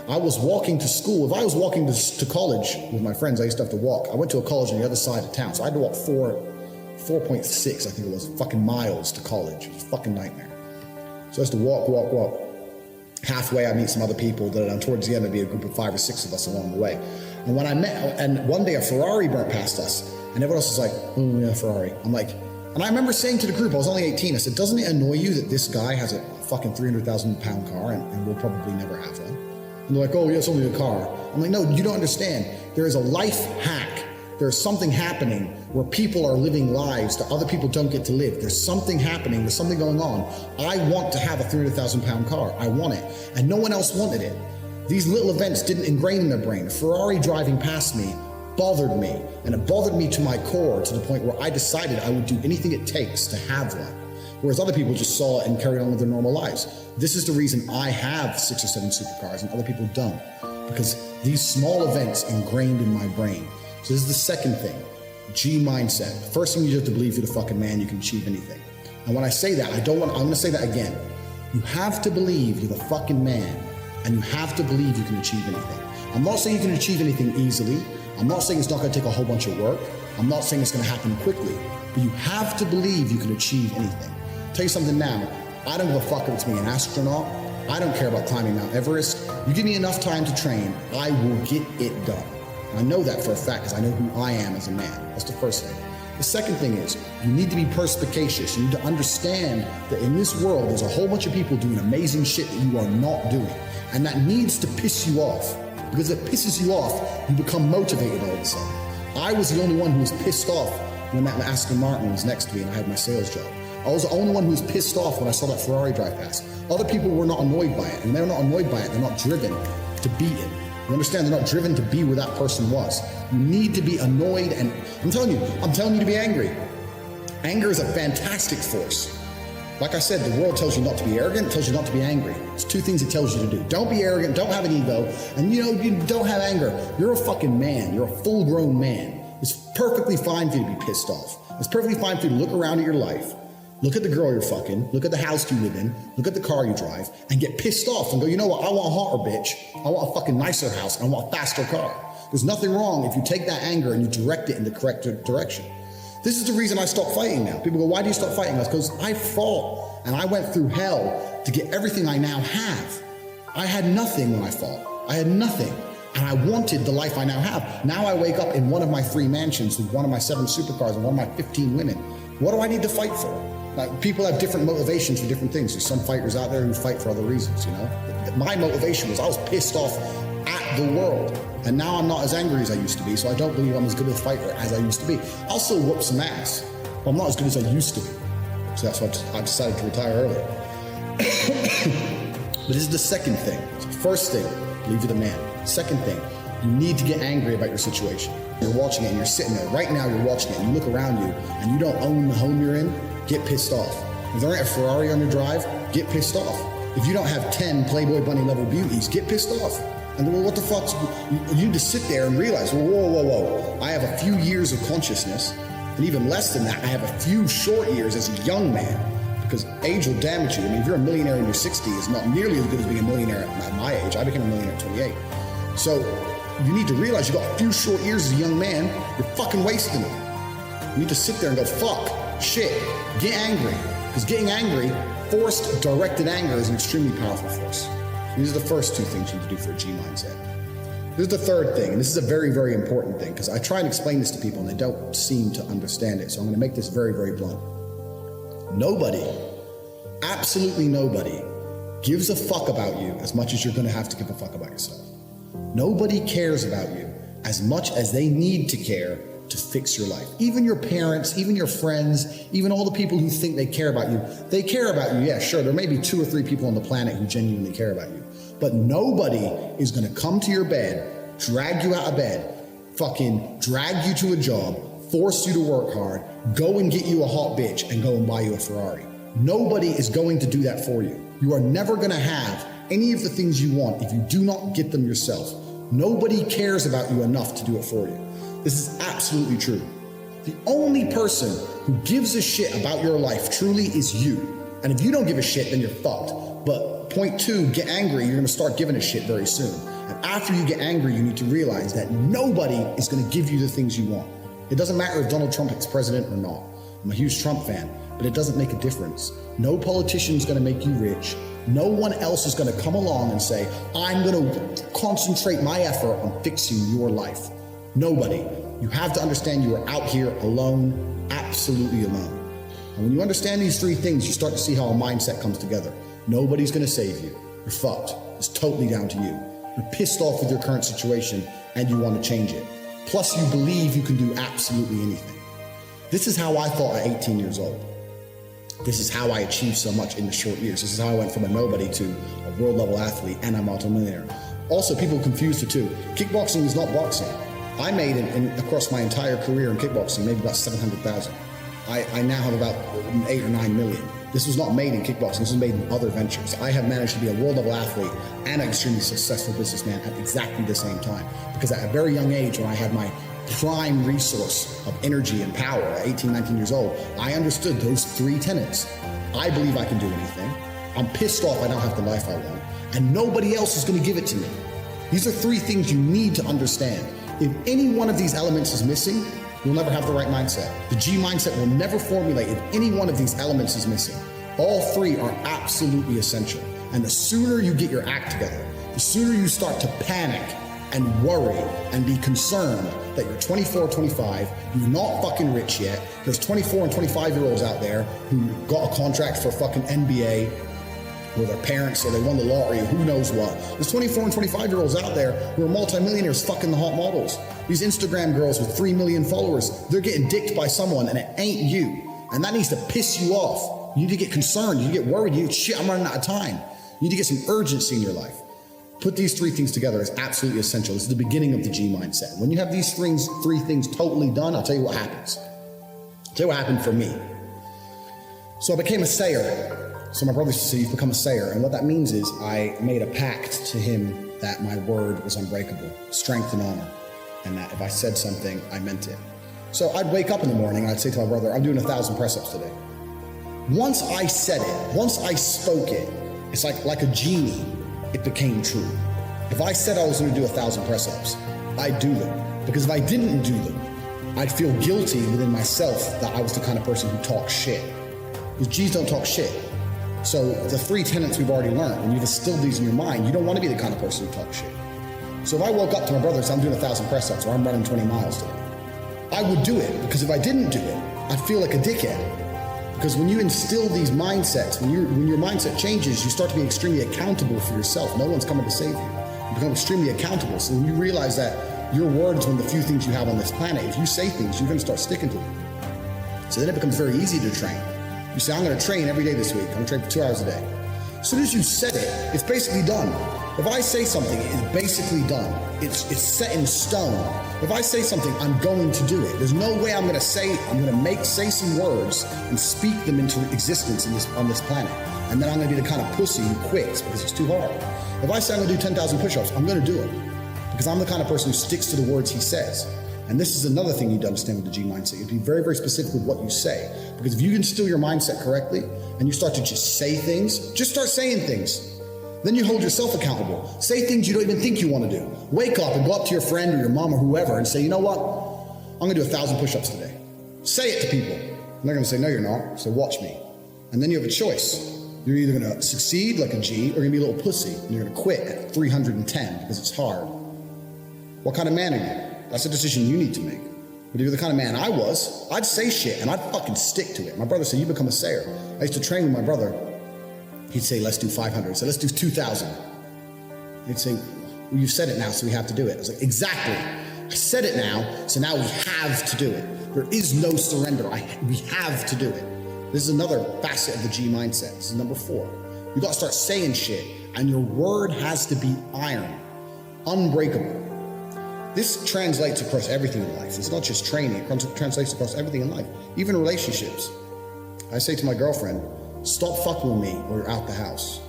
I was walking to school. If I was walking to college with my friends, I used to have to walk. I went to a college on the other side of town, so I had to walk 4.6, I think it was, fucking miles to college. It was a fucking nightmare. So I used to walk. Halfway, I meet some other people that towards the end, there'd be a group of 5 or 6 of us along the way. And when I met, and one day a Ferrari burnt past us, and everyone else was like, oh yeah, Ferrari. I'm like, and I remember saying to the group, I was only 18, I said, doesn't it annoy you that this guy has a fucking 300,000 pound car and we'll probably never have one? And they're like, oh yeah, it's only a car. I'm like, no, you don't understand. There is a life hack. There's something happening where people are living lives that other people don't get to live. There's something happening, there's something going on. I want to have a 300,000 pound car. I want it. And no one else wanted it. These little events didn't ingrain in their brain. A Ferrari driving past me bothered me, and it bothered me to my core, to the point where I decided I would do anything it takes to have one. Whereas other people just saw it and carried on with their normal lives. This is the reason I have 6 or 7 supercars and other people don't. Because these small events ingrained in my brain. So this is the second thing, G mindset. First thing, you have to believe you're the fucking man, you can achieve anything. And when I say that, I'm gonna say that again. You have to believe you're the fucking man, and you have to believe you can achieve anything. I'm not saying you can achieve anything easily. I'm not saying it's not gonna take a whole bunch of work. I'm not saying it's gonna happen quickly, but you have to believe you can achieve anything. I'll tell you something now, I don't give a fuck if it's being an astronaut. I don't care about climbing Mount Everest. You give me enough time to train, I will get it done. I know that for a fact because I know who I am as a man. That's the first thing. The second thing is you need to be perspicacious. You need to understand that in this world, there's a whole bunch of people doing amazing shit that you are not doing. And that needs to piss you off, because if it pisses you off, you become motivated all of a sudden. I was the only one who was pissed off when that Aston Martin was next to me and I had my sales job. I was the only one who was pissed off when I saw that Ferrari drive past. Other people were not annoyed by it, and they're not annoyed by it. They're not driven to beat it. You understand? They're not driven to be where that person was. You need to be annoyed, and I'm telling you to be angry. Anger is a fantastic force. Like I said, the world tells you not to be arrogant, it tells you not to be angry. It's 2 things it tells you to do. Don't be arrogant, don't have an ego, and you don't have anger. You're a fucking man, you're a full-grown man. It's perfectly fine for you to be pissed off. It's perfectly fine for you to look around at your life, look at the girl you're fucking, look at the house you live in, look at the car you drive, and get pissed off and go, you know what, I want a hotter bitch, I want a fucking nicer house, and I want a faster car. There's nothing wrong if you take that anger and you direct it in the correct direction. This is the reason I stopped fighting now. People go, why do you stop fighting? Because I fought and I went through hell to get everything I now have. I had nothing when I fought. I had nothing. And I wanted the life I now have. Now I wake up in one of my 3 mansions with one of my 7 supercars and one of my 15 women. What do I need to fight for? Like, people have different motivations for different things. There's some fighters out there who fight for other reasons, you know? My motivation was I was pissed off at the world. And now I'm not as angry as I used to be, so I don't believe I'm as good a fighter as I used to be. I'll still whoop some ass, but I'm not as good as I used to be. So that's why I decided to retire early. But this is the second thing. So first thing, believe you're the man. Second thing, you need to get angry about your situation. You're watching it and you're sitting there. Right now you're watching it and you look around you and you don't own the home you're in, get pissed off. If there ain't a Ferrari on your drive, get pissed off. If you don't have 10 Playboy Bunny level beauties, get pissed off. And well, what the fuck? You need to sit there and realize, whoa. I have a few years of consciousness, and even less than that, I have a few short years as a young man, because age will damage you. I mean, if you're a millionaire in your 60s, it's not nearly as good as being a millionaire at my age. I became a millionaire at 28. So you need to realize you got a few short years as a young man, you're fucking wasting it. You need to sit there and go, fuck, shit, get angry. Because getting angry, forced, directed anger is an extremely powerful force. These are the first 2 things you need to do for a G mindset. This is the third thing, and this is a very, very important thing, because I try and explain this to people and they don't seem to understand it. So I'm going to make this very, very blunt. Nobody, absolutely nobody, gives a fuck about you as much as you're going to have to give a fuck about yourself. Nobody cares about you as much as they need to care to fix your life. Even your parents, even your friends, even all the people who think they care about you, they care about you. Yeah, sure, there may be 2 or 3 people on the planet who genuinely care about you, but nobody is gonna come to your bed, drag you out of bed, fucking drag you to a job, force you to work hard, go and get you a hot bitch and go and buy you a Ferrari. Nobody is going to do that for you. You are never gonna have any of the things you want if you do not get them yourself. Nobody cares about you enough to do it for you. This is absolutely true. The only person who gives a shit about your life truly is you. And if you don't give a shit, then you're fucked. But Point two, get angry. You're going to start giving a shit very soon. And after you get angry, you need to realize that nobody is going to give you the things you want. It doesn't matter if Donald Trump is president or not. I'm a huge Trump fan, but it doesn't make a difference. No politician is going to make you rich. No one else is going to come along and say, I'm going to concentrate my effort on fixing your life. Nobody. You have to understand you are out here alone, absolutely alone. And when you understand these three things, you start to see how a mindset comes together. Nobody's going to save you. You're fucked. It's totally down to you. You're pissed off with your current situation and you want to change it. Plus, you believe you can do absolutely anything. This is how I thought at 18 years old. This is how I achieved so much in the short years. This is how I went from a nobody to a world level athlete and a multimillionaire. Also, people confuse the two. Kickboxing is not boxing. I made across my entire career in kickboxing, maybe about 700,000. I now have about 8 or 9 million. This was not made in kickboxing, this was made in other ventures. I have managed to be a world level athlete and an extremely successful businessman at exactly the same time. Because at a very young age, when I had my prime resource of energy and power at 18, 19 years old, I understood those three tenets. I believe I can do anything. I'm pissed off I don't have the life I want. And nobody else is gonna give it to me. These are three things you need to understand. If any one of these elements is missing, you'll never have the right mindset. The G mindset will never formulate if any one of these elements is missing. All three are absolutely essential. And the sooner you get your act together, the sooner you start to panic and worry and be concerned that you're 24, 25, you're not fucking rich yet. There's 24 and 25-year-olds out there who got a contract for fucking NBA or their parents or they won the lottery or who knows what. There's 24 and 25-year-olds out there who are multimillionaires fucking the hot models. These Instagram girls with 3 million followers, they're getting dicked by someone and it ain't you. And that needs to piss you off. You need to get concerned, you need to get worried, you need, shit, I'm running out of time. You need to get some urgency in your life. Put these three things together is absolutely essential. This is the beginning of the G mindset. When you have these three things totally done, I'll tell you what happens. I'll tell you what happened for me. So I became a sayer. So my brother used to say, you've become a sayer. And what that means is I made a pact to him that my word was unbreakable, strength and honor. And that if I said something, I meant it. So I'd wake up in the morning and I'd say to my brother, I'm doing 1,000 press-ups today. Once I said it, once I spoke it, it's like a genie, it became true. If I said I was gonna do 1,000 press-ups, I'd do them. Because if I didn't do them, I'd feel guilty within myself that I was the kind of person who talks shit. Because G's don't talk shit. So the three tenets we've already learned, when you've instilled these in your mind, you don't want to be the kind of person who talks shit. So if I woke up to my brother and said, I'm doing 1,000 press-ups or I'm running 20 miles today, I would do it, because if I didn't do it, I'd feel like a dickhead. Because when you instill these mindsets, when your mindset changes, you start to be extremely accountable for yourself. No one's coming to save you. You become extremely accountable. So when you realize that your word is one of the few things you have on this planet, if you say things, you're going to start sticking to them. So then it becomes very easy to train. You say, I'm going to train every day this week. I'm going to train for 2 hours a day. As soon as you said it, it's basically done. If I say something, it's basically done. It's set in stone. If I say something, I'm going to do it. There's no way I'm going to say some words and speak them into existence on this planet. And then I'm going to be the kind of pussy who quits because it's too hard. If I say I'm going to do 10,000 push-ups, I'm going to do it. Because I'm the kind of person who sticks to the words he says. And this is another thing you need to understand with the G mindset. You have to be very, very specific with what you say. Because if you instill your mindset correctly and you start to just say things, just start saying things. Then you hold yourself accountable. Say things you don't even think you want to do. Wake up and go up to your friend or your mom or whoever and say, you know what? I'm going to do 1,000 push-ups today. Say it to people. And they're going to say, no, you're not. So watch me. And then you have a choice. You're either going to succeed like a G or you're going to be a little pussy. And you're going to quit at 310 because it's hard. What kind of man are you? That's a decision you need to make. But if you're the kind of man I was, I'd say shit and I'd fucking stick to it. My brother said, you become a sayer. I used to train with my brother. He'd say, let's do 500. So let's do 2,000. He'd say, well, you've said it now, so we have to do it. I was like, exactly. I said it now, so now we have to do it. There is no surrender. We have to do it. This is another facet of the G mindset. This is number 4. You gotta start saying shit, and your word has to be iron, unbreakable. This translates across everything in life. It's not just training, it translates across everything in life, even relationships. I say to my girlfriend, stop fucking with me or you're out the house.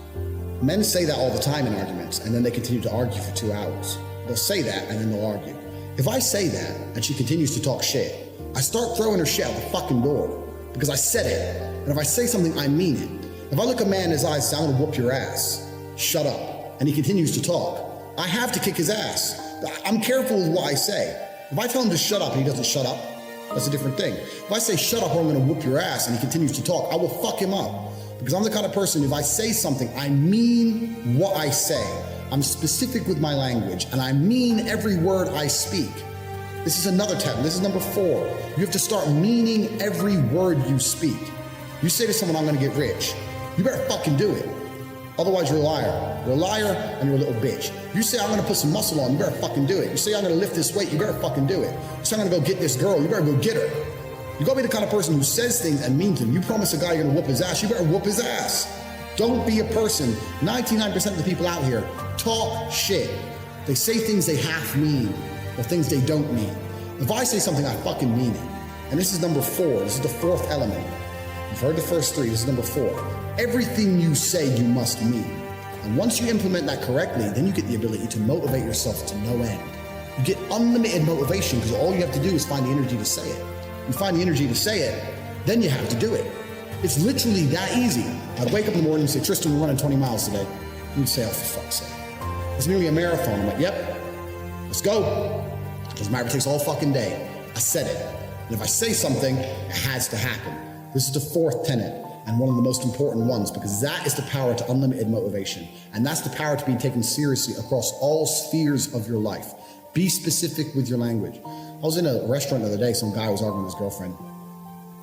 Men say that all the time in arguments, and then they continue to argue for 2 hours. They'll say that, and then they'll argue. If I say that, and she continues to talk shit, I start throwing her shit out the fucking door, because I said it. And if I say something, I mean it. If I look a man in his eyes and say, I'm gonna whoop your ass, shut up. And he continues to talk. I have to kick his ass. I'm careful with what I say. If I tell him to shut up and he doesn't shut up, that's a different thing. If I say shut up or I'm gonna whoop your ass and he continues to talk, I will fuck him up. Because I'm the kind of person, if I say something, I mean what I say. I'm specific with my language and I mean every word I speak. This is another tip. This is number 4. You have to start meaning every word you speak. You say to someone, I'm gonna get rich. You better fucking do it. Otherwise, you're a liar. You're a liar and you're a little bitch. You say, I'm gonna put some muscle on, you better fucking do it. You say, I'm gonna lift this weight, you better fucking do it. You say, I'm gonna go get this girl, you better go get her. You gotta be the kind of person who says things and means them. You promise a guy you're gonna whoop his ass, you better whoop his ass. Don't be a person. 99% of the people out here talk shit. They say things they half mean or things they don't mean. If I say something, I fucking mean it. And this is number 4. This is the 4th element. You've heard the first 3. This is number 4. Everything you say, you must mean. And once you implement that correctly, then you get the ability to motivate yourself to no end. You get unlimited motivation because all you have to do is find the energy to say it. You find the energy to say it, then you have to do it. It's literally that easy. I'd wake up in the morning and say, Tristan, we're running 20 miles today. You'd say, oh, for fuck's sake. It's nearly a marathon. I'm like, yep, let's go. Doesn't matter if it takes all fucking day. I said it. And if I say something, it has to happen. This is the 4th tenet and one of the most important ones because that is the power to unlimited motivation. And that's the power to be taken seriously across all spheres of your life. Be specific with your language. I was in a restaurant the other day, some guy was arguing with his girlfriend.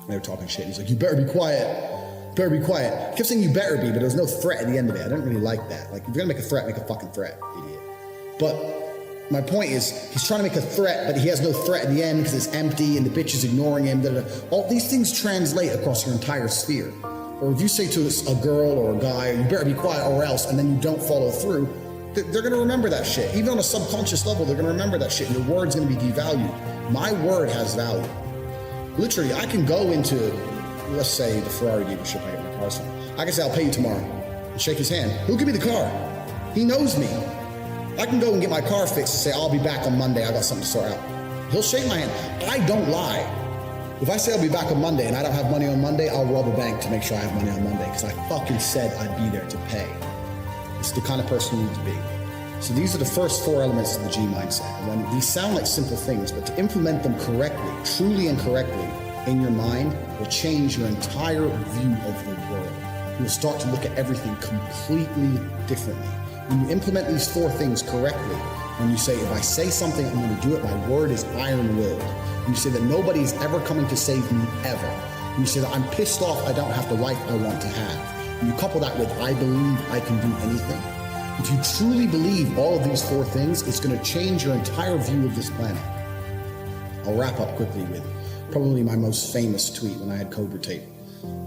They were talking shit. He's like, you better be quiet. Better be quiet. I kept saying you better be, but there was no threat at the end of it. I didn't really like that. Like, if you're gonna make a threat, make a fucking threat, idiot. But my point is, he's trying to make a threat, but he has no threat in the end because it's empty and the bitch is ignoring him. All these things translate across your entire sphere. Or if you say to a girl or a guy, you better be quiet or else, and then you don't follow through, they're gonna remember that shit. Even on a subconscious level, they're gonna remember that shit and your word's gonna be devalued. My word has value. Literally, I can go into, let's say, the Ferrari dealership I get my cars from. I can say, I'll pay you tomorrow, and shake his hand. He'll give me the car. He knows me. I can go and get my car fixed and say, I'll be back on Monday, I got something to sort out. He'll shake my hand. I don't lie. If I say I'll be back on Monday and I don't have money on Monday, I'll rob a bank to make sure I have money on Monday, because I fucking said I'd be there to pay. It's the kind of person you need to be. So these are the first 4 elements of the G mindset. And these sound like simple things, but to implement them correctly, truly and correctly, in your mind will change your entire view of the world. You'll start to look at everything completely differently. When you implement these 4 things correctly, when you say, if I say something, I'm going to do it, my word is iron-willed. When you say that nobody's ever coming to save me, ever. When you say that I'm pissed off, I don't have the life I want to have. When you couple that with, I believe I can do anything. If you truly believe all of these 4 things, it's going to change your entire view of this planet. I'll wrap up quickly with probably my most famous tweet when I had Andrew Tate.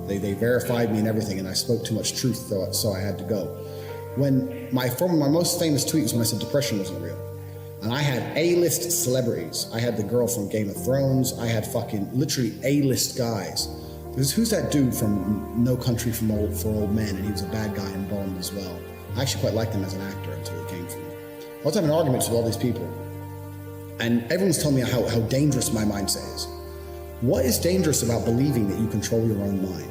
They verified me and everything, and I spoke too much truth, so I had to go. When my most famous tweet was when I said depression wasn't real. And I had A-list celebrities. I had the girl from Game of Thrones. I had fucking literally A-list guys. Because who's that dude from No Country for Old Men? And he was a bad guy in Bond as well. I actually quite liked him as an actor until he came for me. I was having arguments with all these people. And everyone's telling me how dangerous my mindset is. What is dangerous about believing that you control your own mind?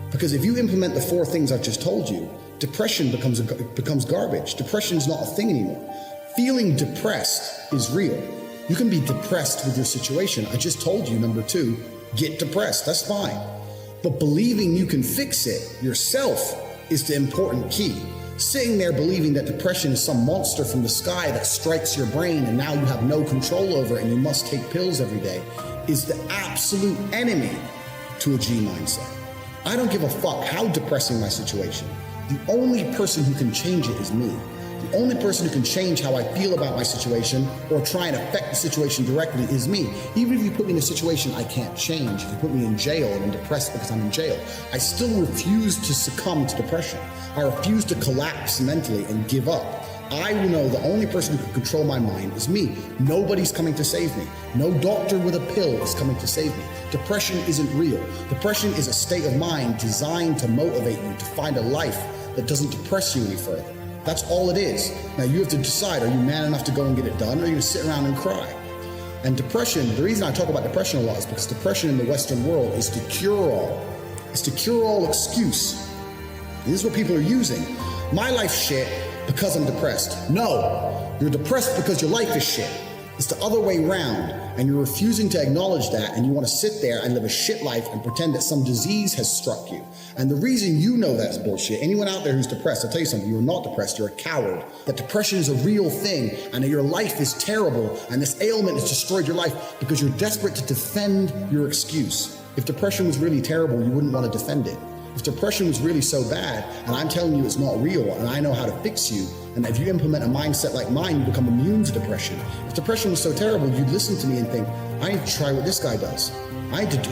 Because if you implement the 4 things I've just told you, depression becomes garbage. Depression is not a thing anymore. Feeling depressed is real. You can be depressed with your situation. I just told you, number 2, get depressed, that's fine. But believing you can fix it yourself is the important key. Sitting there believing that depression is some monster from the sky that strikes your brain and now you have no control over it and you must take pills every day is the absolute enemy to a G mindset. I don't give a fuck how depressing my situation. The only person who can change it is me. The only person who can change how I feel about my situation or try and affect the situation directly is me. Even if you put me in a situation I can't change, if you put me in jail and I'm depressed because I'm in jail, I still refuse to succumb to depression. I refuse to collapse mentally and give up. I know the only person who can control my mind is me. Nobody's coming to save me. No doctor with a pill is coming to save me. Depression isn't real. Depression is a state of mind designed to motivate you to find a life that doesn't depress you any further. That's all it is. Now you have to decide, are you man enough to go and get it done, or are you going to sit around and cry? And depression, the reason I talk about depression a lot is because depression in the Western world is the cure-all. It's the cure-all excuse. And this is what people are using. my life's shit because I'm depressed. No, you're depressed because your life is shit. It's the other way around, and you're refusing to acknowledge that, and you want to sit there and live a shit life and pretend that some disease has struck you. And the reason you know that's bullshit, anyone out there who's depressed, I'll tell you something, you're not depressed, you're a coward. That depression is a real thing, and that your life is terrible, and this ailment has destroyed your life because you're desperate to defend your excuse. If depression was really terrible, you wouldn't want to defend it. If depression was really so bad, and I'm telling you it's not real, and I know how to fix you, and if you implement a mindset like mine, you become immune to depression. If depression was so terrible, you'd listen to me and think, I need to try what this guy does. I need to